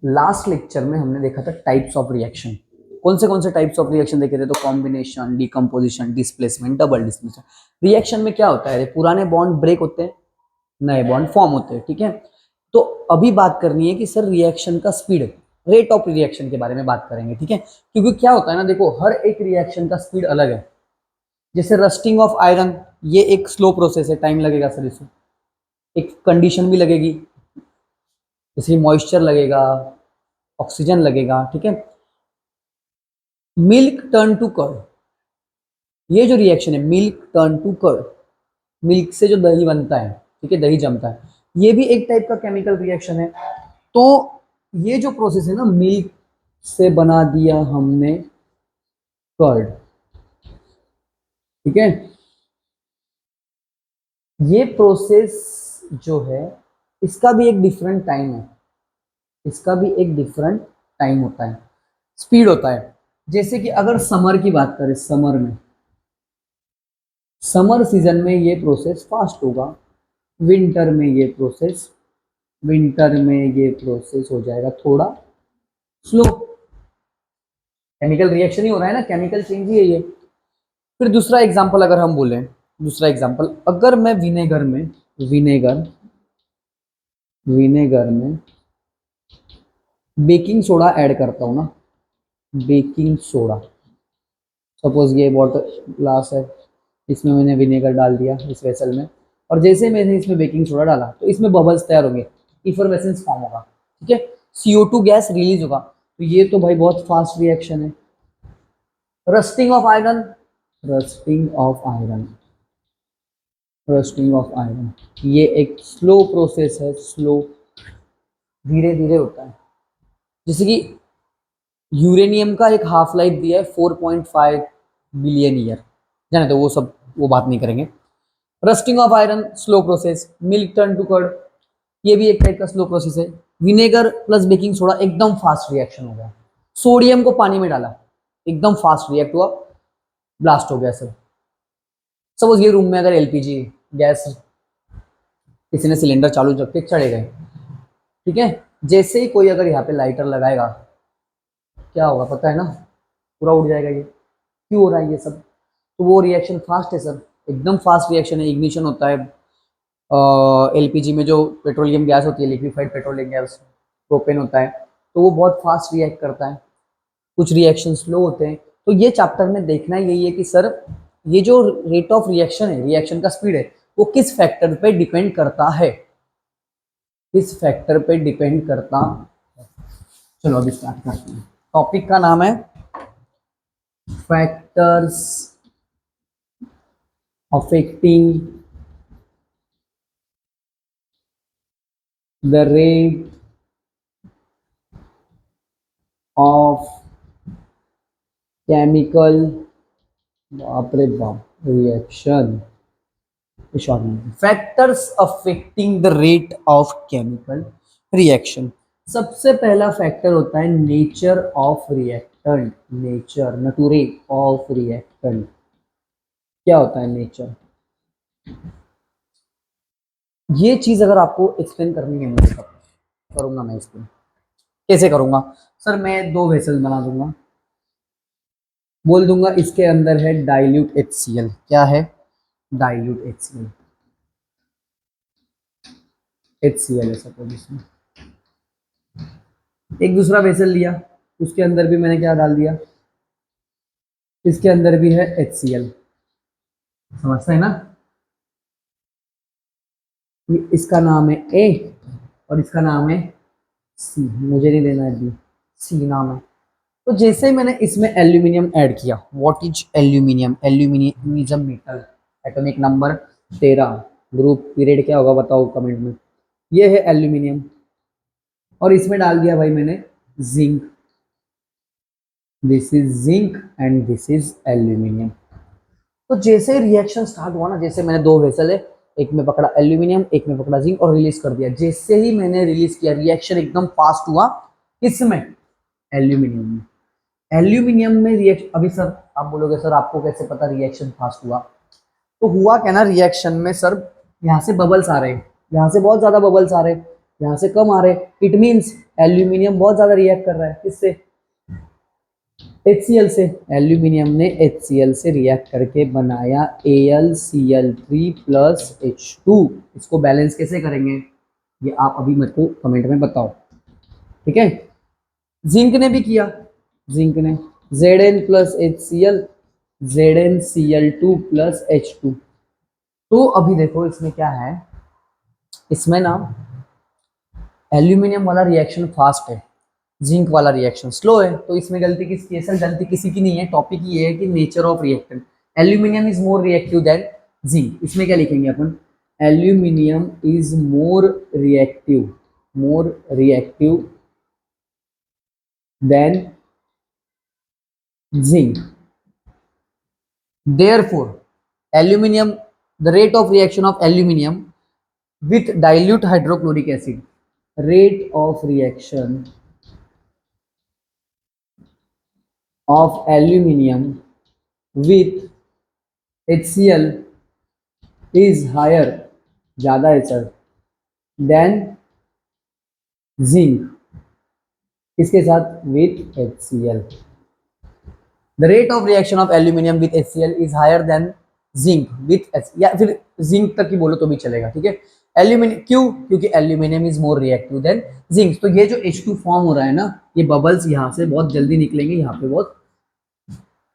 Last lecture में हमने देखा था टाइप्स ऑफ रिएक्शन। कौन से टाइप्स ऑफ रिएक्शन देखे थे? तो combination, decomposition, displacement, double displacement. Reaction में क्या होता है? पुराने बॉन्ड ब्रेक होते हैं, नए बॉन्ड फॉर्म होते हैं, ठीक है। तो अभी बात करनी है कि सर रिएक्शन का स्पीड, रेट ऑफ रिएक्शन के बारे में बात करेंगे, ठीक है। क्योंकि क्या होता है ना, देखो हर एक रिएक्शन का स्पीड अलग है। जैसे रस्टिंग ऑफ आयरन, ये एक स्लो प्रोसेस है, टाइम लगेगा सर इसमें, एक कंडीशन भी लगेगी, जैसे मॉइस्चर लगेगा, ऑक्सीजन लगेगा, ठीक है। मिल्क टर्न टू कर्ड, ये जो रिएक्शन है milk turn to curd, milk से जो दही बनता है, ठीक है, दही जमता है, ये भी एक टाइप का केमिकल रिएक्शन है। तो ये जो प्रोसेस है ना, मिल्क से बना दिया हमने कर्ड, ठीक है। ये प्रोसेस जो है इसका भी एक डिफरेंट टाइम है, इसका भी एक डिफरेंट टाइम होता है, स्पीड होता है। जैसे कि अगर समर की बात करें, समर में, समर सीजन में ये प्रोसेस फास्ट होगा, विंटर में ये प्रोसेस, विंटर में ये प्रोसेस हो जाएगा थोड़ा स्लो। केमिकल रिएक्शन ही हो रहा है ना, केमिकल चेंज ही है ये। फिर दूसरा एग्जांपल अगर हम बोलें, दूसरा एग्जांपल, अगर मैं विनेगर में, विनेगर विनेगर में बेकिंग सोडा ऐड करता हूँ ना, बेकिंग सोडा, सपोज ये वाटर ग्लास है, इसमें मैंने विनेगर डाल दिया इस वेसल में, और जैसे मैंने इसमें बेकिंग सोडा डाला तो इसमें बबल्स तैयार होंगे, इफरवेसेंस फॉर्म होगा, ठीक है, CO2 गैस रिलीज होगा। तो ये तो भाई बहुत फास्ट रिएक्शन है। Rusting of iron, rusting of iron, rusting of iron, ये एक स्लो प्रोसेस है, स्लो, धीरे धीरे होता है। जैसे कि यूरेनियम का एक हाफ लाइफ दिया है 4.5 बिलियन ईयर, जाने तो वो सब, वो बात नहीं करेंगे। Rusting of iron slow process, milk turn to curd, ये भी एक टाइप का स्लो प्रोसेस है। विनेगर प्लस बेकिंग सोडा एकदम फास्ट रिएक्शन हो गया, सोडियम को पानी में डाला, एकदम फास्ट रिएक्ट हुआ, ब्लास्ट हो गया सर। सपोज ये रूम में अगर LPG गैस किसी ने सिलेंडर चालू रख के चढ़े गए, ठीक है, जैसे ही कोई अगर यहाँ पे लाइटर लगाएगा, क्या होगा पता है ना, पूरा उड़ जाएगा। ये क्यों हो रहा है ये सब? तो वो रिएक्शन फास्ट है सर, एकदम फास्ट रिएक्शन है, इग्निशन होता है। LPG में जो पेट्रोलियम गैस होती है, लिक्विफाइड पेट्रोलियम गैस, प्रोपेन होता है, तो वो बहुत फास्ट रिएक्ट करता है, कुछ रिएक्शन स्लो होते हैं। तो ये चैप्टर में देखना यही है कि सर ये जो रेट ऑफ रिएक्शन है, रिएक्शन का स्पीड है, वो किस फैक्टर पे डिपेंड करता है, किस फैक्टर पे डिपेंड करता है। चलो अभी स्टार्ट करते हैं। टॉपिक का नाम है factors affecting the rate of chemical, बाप रे बाप, reaction, factors affecting the rate of chemical reaction. सबसे पहला फैक्टर होता है nature of reactant, nature, नेचुरे of reactant. क्या होता है नेचर? ये चीज अगर आपको एक्सप्लेन करनी है मुझे, तब करूंगा मैं इसको। कैसे करूंगा सर? मैं दो वेसल बना दूंगा, बोल दूंगा इसके अंदर है डाइल्यूट HCl। क्या है? डाइल्यूट HCl, HCl है सपोज इसमें। एक दूसरा वेसल लिया, उसके अंदर भी मैंने क्या डाल दिया, इसके अंदर भी है HCl। समझते हैं ना? इसका नाम है A और इसका नाम है C, मुझे नहीं देना है B, C नाम है। तो जैसे ही मैंने इसमें एल्यूमिनियम ऐड किया, what is aluminium? Aluminium is a metal, atomic number 13, group period क्या होगा बताओ कमेंट में। ये है एल्यूमिनियम, और इसमें डाल दिया भाई मैंने zinc, this is zinc and this is aluminium. तो जैसे रिएक्शन स्टार्ट हुआ ना, जैसे मैंने दो वेसल है, एक में पकड़ा एल्यूमिनियम, एक में पकड़ा जिंक, और रिलीज कर दिया। जैसे ही मैंने रिलीज किया, रिएक्शन एकदम फास्ट हुआ। किसमें? एल्यूमिनियम में। एल्यूमिनियम में रिएक्शन, अभी सर आप बोलोगे सर आपको कैसे पता रिएक्शन फास्ट हुआ? तो हुआ क्या ना, रिएक्शन में सर यहाँ से बबल्स आ रहे हैं, यहाँ से बहुत ज्यादा बबल्स आ रहे हैं, यहाँ से कम आ रहे, इट मीन्स एल्यूमिनियम बहुत ज्यादा रिएक्ट कर रहा है, किससे, HCl से। एल्यूमिनियम ने HCl से रिएक्ट करके बनाया AlCl3 प्लस H2। इसको बैलेंस कैसे करेंगे ये आप अभी मेरे को कमेंट में बताओ, ठीक है। जिंक ने भी किया, जिंक ने Zn plus HCl, ZnCl2 plus H2। तो अभी देखो इसमें क्या है, इसमें ना एल्यूमिनियम वाला रिएक्शन फास्ट है, जिंक वाला रिएक्शन स्लो है। तो इसमें गलती किसकी है सर, गलती किसी की नहीं है, टॉपिक ये है कि nature of reactant. Aluminium is more reactive than zinc, इसमें क्या लिखेंगे अपन, aluminium is more reactive than zinc. Therefore aluminium, the rate of reaction of aluminium with dilute hydrochloric acid, rate of reaction of aluminium with HCl is higher, ज़्यादा है sir, than zinc, किसके साथ, with HCl। The rate of reaction of aluminium with HCl is higher than zinc with HCl, या फिर zinc तक ही बोलो तो भी चलेगा, ठीक है। एल्यूमिनियम क्यों, क्योंकि aluminium is more reactive than zinc. तो ये जो H2 फॉर्म हो रहा है ना, ये बबल्स यहाँ से बहुत जल्दी निकलेंगे, यहाँ पे बहुत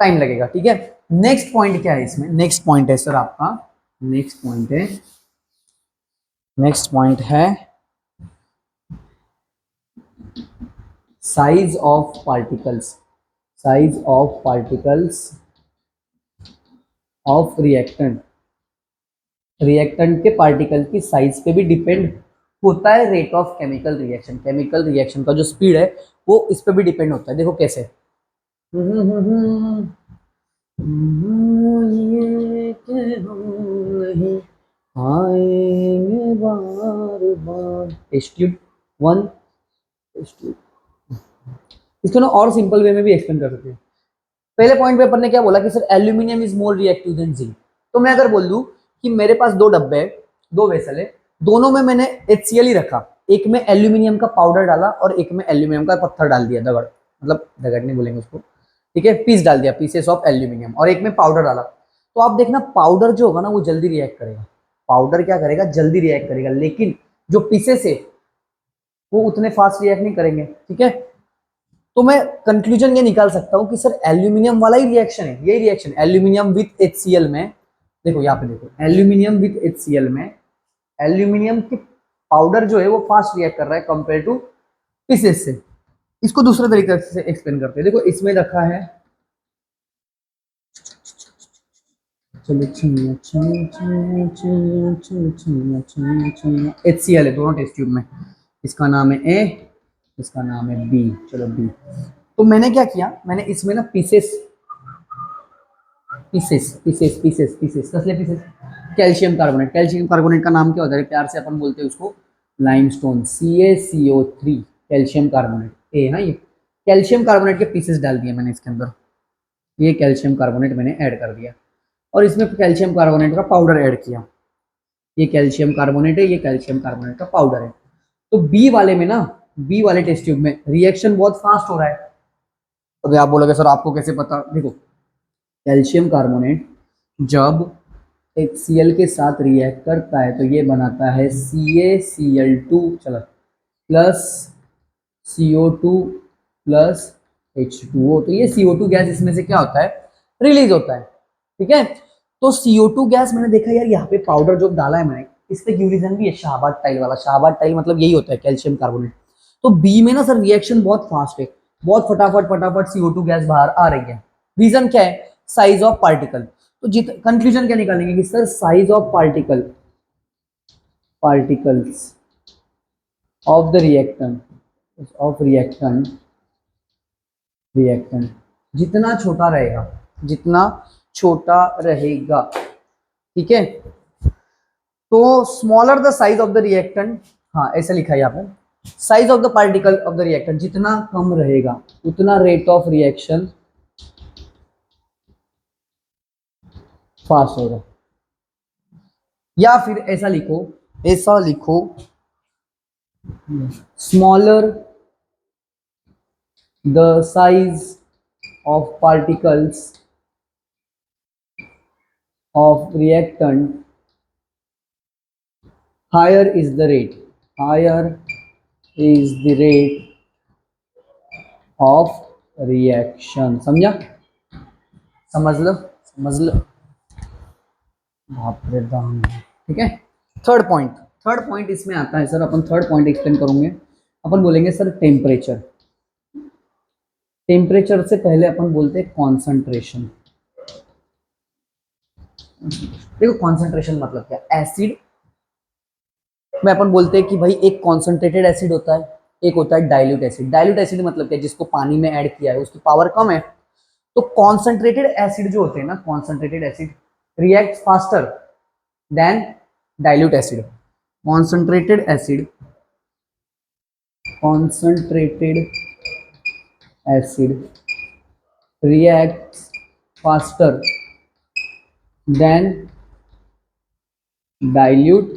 टाइम लगेगा, ठीक है। नेक्स्ट पॉइंट क्या है इसमें, नेक्स्ट पॉइंट है सर आपका, नेक्स्ट पॉइंट है size of particles, size of particles of reactant. Reactant के पार्टिकल की साइज पे भी डिपेंड होता है rate of chemical reaction. Chemical reaction का जो स्पीड है वो इस पे भी डिपेंड होता है। देखो कैसे, ये कि हम नहीं आएंगे बार बार, टेस्ट ट्यूब 1, टेस्ट ट्यूब। इसको ना और सिंपल वे में भी एक्सप्लेन कर सकते हैं। पहले पॉइंट पे अपन ने क्या बोला कि sir aluminium is more reactive than zinc. तो मैं अगर बोल दूं कि मेरे पास दो डब्बे है, दो वेसल है, दोनों में मैंने HCl ही रखा, एक में एल्यूमिनियम का पाउडर डाला और एक में एल्यूमिनियम का पत्थर डाल दिया, दगड़, मतलब दगड़ नहीं बोलेंगे उसको, ठीक है, पीस डाल दिया, पीसेस ऑफ एल्यूमिनियम, और एक में पाउडर डाला। तो आप देखना पाउडर जो होगा ना वो जल्दी रिएक्ट करेगा, पाउडर क्या करेगा, जल्दी रिएक्ट करेगा, लेकिन जो पीसेस है वो उतने फास्ट रिएक्ट नहीं करेंगे, ठीक है। तो मैं कंक्लूजन ये निकाल सकता हूं कि सर एल्यूमिनियम वाला ही रिएक्शन है, यही रिएक्शन एल्यूमिनियम विथ HCl में। देखो यहाँ पे देखो, एल्यूमिनियम विथ HCl में एल्यूमिनियम की पाउडर जो है वो फास्ट रिएक्ट कर रहा है कंपेयर टू पीसेस से। इसको दूसरे तरीके से एक्सप्लेन करते हैं। देखो इसमें रखा है, HCl है दोनों टेस्ट ट्यूब में, इसका नाम है A, इसका नाम है B, चलो B। तो मैंने क्या किया, मैंने इसमें ना पीसेस कसले pieces, calcium carbonate. Calcium carbonate का नाम क्या होता है, प्यार से अपन बोलते हैं उसको लाइमस्टोन, CaCO3, कैल्शियम कार्बोनेट ए ना, ये कैल्शियम कार्बोनेट के पीसेस डाल दिए मैंने इसके अंदर, ये कैल्शियम कार्बोनेट मैंने ऐड कर दिया और इसमें कैल्शियम कार्बोनेट का पाउडर ऐड किया। ये कैल्शियम कार्बोनेट है, ये कैल्शियम कार्बोनेट का पाउडर है। तो बी वाले में ना, बी वाले टेस्ट ट्यूब में रिएक्शन बहुत फास्ट हो रहा है। अगर आप बोलोगे सर आपको कैसे पता, देखो कैल्शियम कार्बोनेट जब HCl के साथ रिएक्ट करता है तो ये बनाता है CaCl2 चलो प्लस CO2 प्लस H2O। तो ये CO2 गैस इसमें से क्या होता है, रिलीज होता है, ठीक है। तो CO2 गैस मैंने देखा यार, यहाँ पे पाउडर जो डाला है मैंने, इस पे क्यों रीजन भी है, शाहबाद टाइल वाला, शाहबाद टाइल मतलब यही होता है कैल्शियम कार्बोनेट। तो बी में ना सर रिएक्शन बहुत फास्ट है, बहुत फटाफट फटाफट CO2 गैस बाहर आ रही है। रीजन क्या है, साइज ऑफ पार्टिकल। तो कंक्लूजन क्या निकालेंगे कि sir size of particles of the reactant जितना छोटा रहेगा, जितना छोटा रहेगा, ठीक है। तो smaller the size of the reactant, हाँ ऐसा लिखा है यहाँ पे, size of the particle of the reactant जितना कम रहेगा उतना रेट ऑफ रिएक्शन फास्ट होगा। या फिर ऐसा लिखो Smaller the size of particles of reactant, higher is the rate. Higher is the rate of reaction. समझा? समझ लो, समझ लो। बाप रे दाम। ठीक है। थर्ड पॉइंट इसमें आता है सर, अपन थर्ड पॉइंट एक्सप्लेन करेंगे। अपन बोलेंगे सर टेम्परेचर। टेम्परेचर से पहले अपन बोलते हैं कॉन्सेंट्रेशन। देखो कॉन्सेंट्रेशन मतलब क्या, एसिड में अपन बोलते हैं कि भाई एक कॉन्सेंट्रेटेड एसिड होता है, एक होता है डाइल्यूट एसिड। डाइल्यूट एसिड मतलब क्या, जिसको पानी में ऐड किया है उसकी पावर कम है। तो कॉन्सेंट्रेटेड एसिड जो होते हैं ना, concentrated acid react faster than dilute acid. Concentrated acid reacts faster than dilute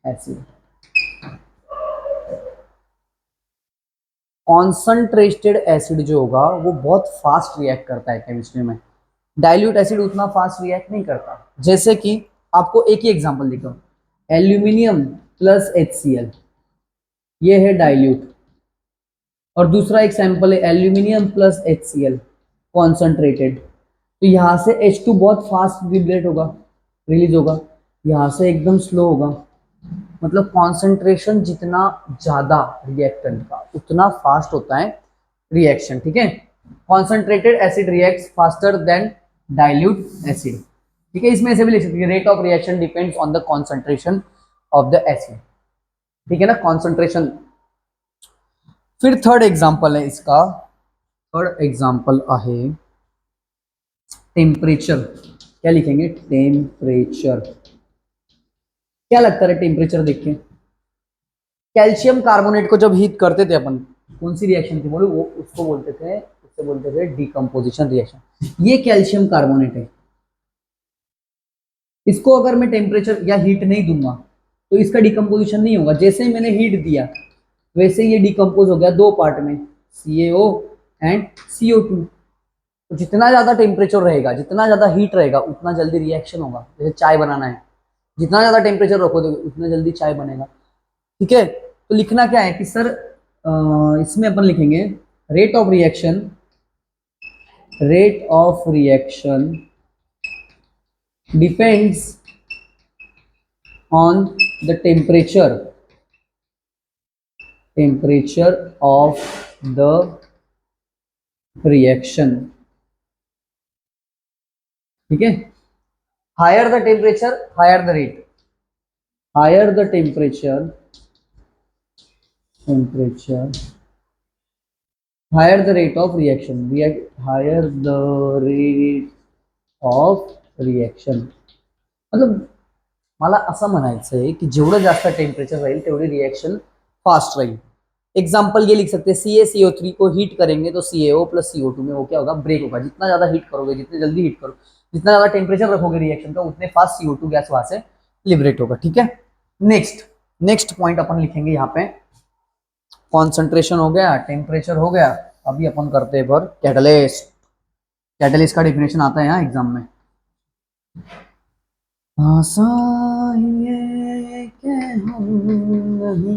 acid. Concentrated acid जो होगा वो बहुत फास्ट रिएक्ट करता है केमिस्ट्री में, डाइल्यूट एसिड उतना फास्ट रिएक्ट नहीं करता। जैसे कि आपको एक ही एग्जांपल देता हूँ, एल्यूमिनियम प्लस HCl, ये है डाइल्यूट। और दूसरा एग्जांपल है एल्यूमिनियम प्लस HCl कॉन्सनट्रेटेड। तो यहाँ से H2 बहुत फास्ट रिलीज होगा, यहाँ से एकदम स्लो होगा। मतलब कॉन्सेंट्रेशन जितना ज्यादा रिएक्टेंट का उतना फास्ट होता है रिएक्शन। ठीक है। Concentrated acid reacts faster than dilute acid. ठीक है। इसमें ऐसे भी लिख सकते हैं, rate of reaction depends on the concentration of the acid. ठीक है ना, कॉन्सेंट्रेशन। फिर थर्ड एग्जांपल है इसका, थर्ड एग्जांपल है टेम्परेचर। क्या लिखेंगे, टेम्परेचर। क्या लगता है टेम्परेचर देख के, कैल्शियम कार्बोनेट को जब हीट करते थे अपन, कौन सी रिएक्शन थी बोलो, वो उसको बोलते थे, उससे बोलते थे डिकम्पोजिशन रिएक्शन। ये कैल्शियम कार्बोनेट है, इसको अगर मैं टेम्परेचर या हीट नहीं दूंगा तो इसका डिकम्पोजिशन नहीं होगा। जैसे ही मैंने हीट दिया वैसे ये डिकम्पोज हो गया दो पार्ट में, CaO एंड CO2। तो जितना ज्यादा टेम्परेचर रहेगा, जितना ज्यादा हीट रहेगा, उतना जल्दी रिएक्शन होगा। जैसे चाय बनाना है, जितना ज्यादा टेम्परेचर रखोगे उतना जल्दी चाय बनेगा। ठीक है। तो लिखना क्या है कि सर इसमें अपन लिखेंगे rate of reaction depends on the temperature of the reaction. ठीक है। Higher the temperature higher the rate, higher the temperature higher the rate of reaction, higher the rate of reaction। मतलब मला असं म्हणायचं आहे की जेवढं जास्त टेम्परेचर राहील तेवढी रिएक्शन फास्ट रहेगी। एग्जाम्पल ये लिख सकते हैं, CaCO3 को हीट करेंगे तो CaO प्लस CO2 में वो क्या होगा, ब्रेक होगा। जितना ज्यादा हीट करोगे, जितने जल्दी हीट करो, जितना ज्यादा टेम्परेचर रखोगे रिएक्शन का, उतने फास्ट CO2 गैस वहां से लिबरेट होगा। ठीक है। नेक्स्ट पॉइंट अपन लिखेंगे यहाँ पे, कॉन्सेंट्रेशन हो गया, टेम्परेचर हो गया। अभी अपन करते हैं पर कैटलिस्ट। कैटलिस्ट का डेफिनेशन आता है यहाँ एग्जाम में। आशा ये कि हम नहीं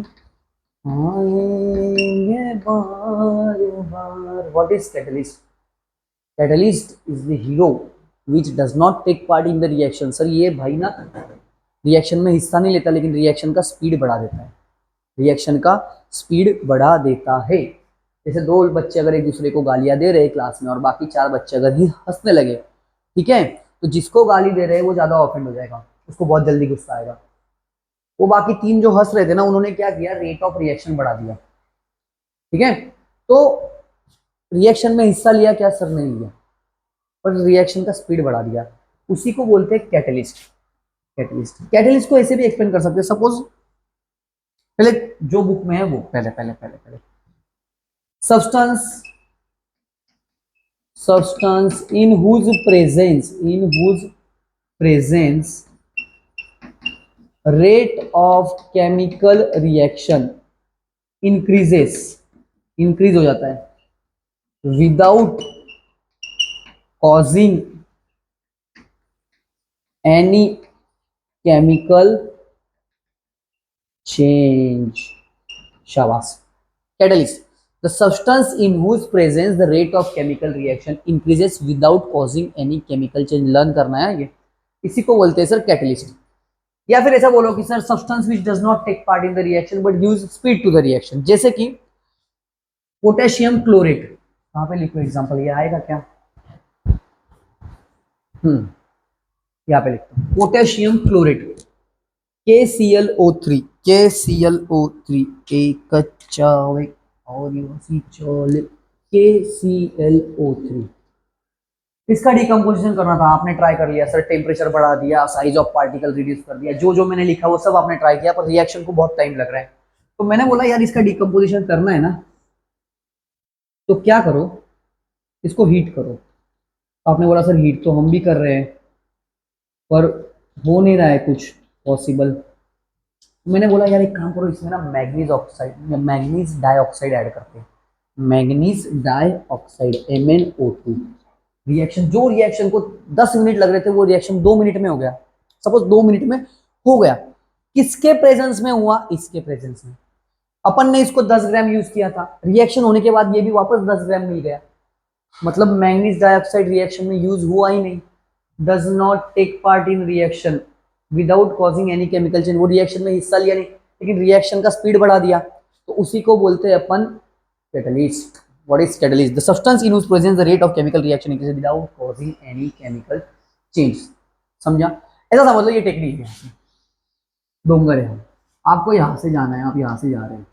आएंगे बार बार। What is catalyst? Catalyst is the hero which does not take part in the reaction. Sir ये भाई ना रिएक्शन में हिस्सा नहीं लेता, लेकिन रिएक्शन का स्पीड बढ़ा देता है, रिएक्शन का स्पीड बढ़ा देता है। जैसे दो बच्चे अगर एक दूसरे को गालियां दे रहे हैं क्लास में और बाकी चार बच्चे अगर ही हंसने लगे, ठीक है, तो जिसको गाली दे रहे हैं वो ज्यादा ऑफेंड हो जाएगा, उसको बहुत जल्दी गुस्सा आएगा। वो बाकी तीन जो हंस रहे थे ना, उन्होंने क्या किया, रेट ऑफ रिएक्शन बढ़ा दिया। ठीक है। तो रिएक्शन में हिस्सा लिया क्या सर? नहीं लिया, पर रिएक्शन का स्पीड बढ़ा दिया। उसी को बोलते हैं कैटलिस्ट। कैटलिस्ट को ऐसे भी एक्सप्लेन कर सकते हैं। सपोज पहले जो बुक में है वो पहले substance in whose presence rate of chemical reaction increase हो जाता है without causing any chemical change. शाबाश। Catalyst, the substance in whose presence the rate of chemical reaction increases without causing any chemical change। Learn करना है ये, इसी को बोलते हैं सर कैटलिस्ट। या फिर ऐसा बोलो कि sir substance which does not take part in the reaction but gives speed to the reaction, जैसे कि पोटेशियम क्लोरेट। कहाँ पे लिखो एग्जांपल, ये आएगा क्या? यहाँ पे लिखता हूँ पोटेशियम क्लोरेट KClO3 KClO3 एक चावे और यूसी चोले KClO3। इसका डिकम्पोजिशन करना था, आपने ट्राई कर लिया सर, टेम्परेचर बढ़ा दिया, साइज ऑफ पार्टिकल रिड्यूस कर दिया, जो जो मैंने लिखा वो सब आपने ट्राई किया, पर रिएक्शन को बहुत टाइम लग रहा है। तो मैंने बोला यार इसका डिकम्पोजिशन करना है ना, तो क्या करो, इसको हीट करो। आपने बोला सर हीट तो हम भी कर रहे हैं पर हो नहीं रहा है कुछ पॉसिबल। मैंने बोला यार एक काम करो, इसमें ना मैग्नीज ऑक्साइड या मैग्नीज डाइऑक्साइड ऐड करते हैं। Manganese dioxide MnO2। रिएक्शन, जो रिएक्शन को 10 मिनट लग रहे थे वो रिएक्शन 2 मिनट में हो गया। सपोज 2 मिनट में हो गया। किसके प्रेजेंस में हुआ? इसके प्रेजेंस में। अपन ने इसको 10 ग्राम यूज किया था, रिएक्शन होने के बाद ये भी वापस 10 ग्राम मिल गया। मतलब मैग्नीज डाइऑक्साइड रिएक्शन में यूज हुआ ही नहीं, does not take part in reaction without causing any chemical change. वो रिएक्शन में हिस्सा लिया नहीं, लेकिन रिएक्शन का स्पीड बढ़ा दिया, तो उसी को बोलते हैं अपन catalyst. What is catalyst? The substance in which presence the rate of chemical reaction increases without causing any chemical change. समझा? ऐसा समझ लो ये टेक्निक है। डोंगर है, आपको यहां से जाना है, आप यहां से जा रहे हैं,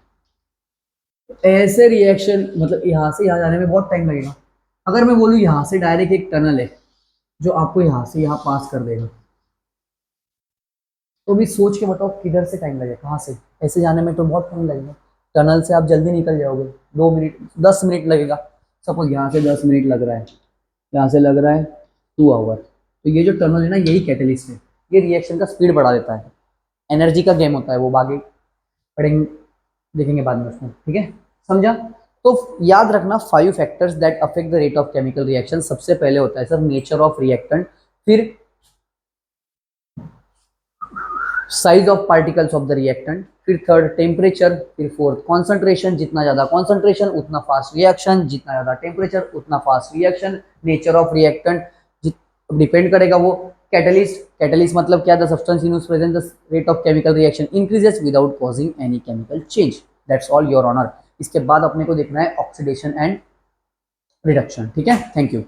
ऐसे रिएक्शन मतलब यहां से यहां जाने में बहुत टाइम लगेगा। अगर मैं बोलूँ यहां से डायरेक्ट एक टनल है जो आपको यहां से यहां पास कर देगा, तो भी सोच के बताओ किधर से टाइम लगेगा, कहाँ से? ऐसे जाने में तो बहुत टाइम लगेगा, टनल से आप जल्दी निकल जाओगे, 2 मिनट 10 मिनट लगेगा। सपोज यहाँ से 10 मिनट लग रहा है, यहाँ से लग रहा है 2 आवर। तो ये जो टनल है ना, यही कैटलिस्ट है, ये रिएक्शन का स्पीड बढ़ा देता है। एनर्जी का गेम होता है, वो आगे पढ़ेंगे, देखेंगे बाद में उसमें, ठीक है? समझा? तो याद रखना 5 factors that affect the rate of chemical reaction. सबसे पहले होता है सर नेचर ऑफ रिएक्टेंट, फिर size of particles of the reactant, फिर थर्ड टेम्परेचर, फिर फोर्थ कॉन्सेंट्रेशन। जितना ज्यादा कॉन्सेंट्रेशन उतना फास्ट रिएक्शन, जितना ज्यादा टेम्परेचर उतना fast reaction. Nature of reactant depend करेगा वो कैटलिस्ट। कैटलिस्ट मतलब क्या? The substance in which present the rate of chemical reaction increases without causing any chemical change. That's all your honour. इसके बाद अपने को देखना है ऑक्सीडेशन एंड रिडक्शन। ठीक है, थैंक यू।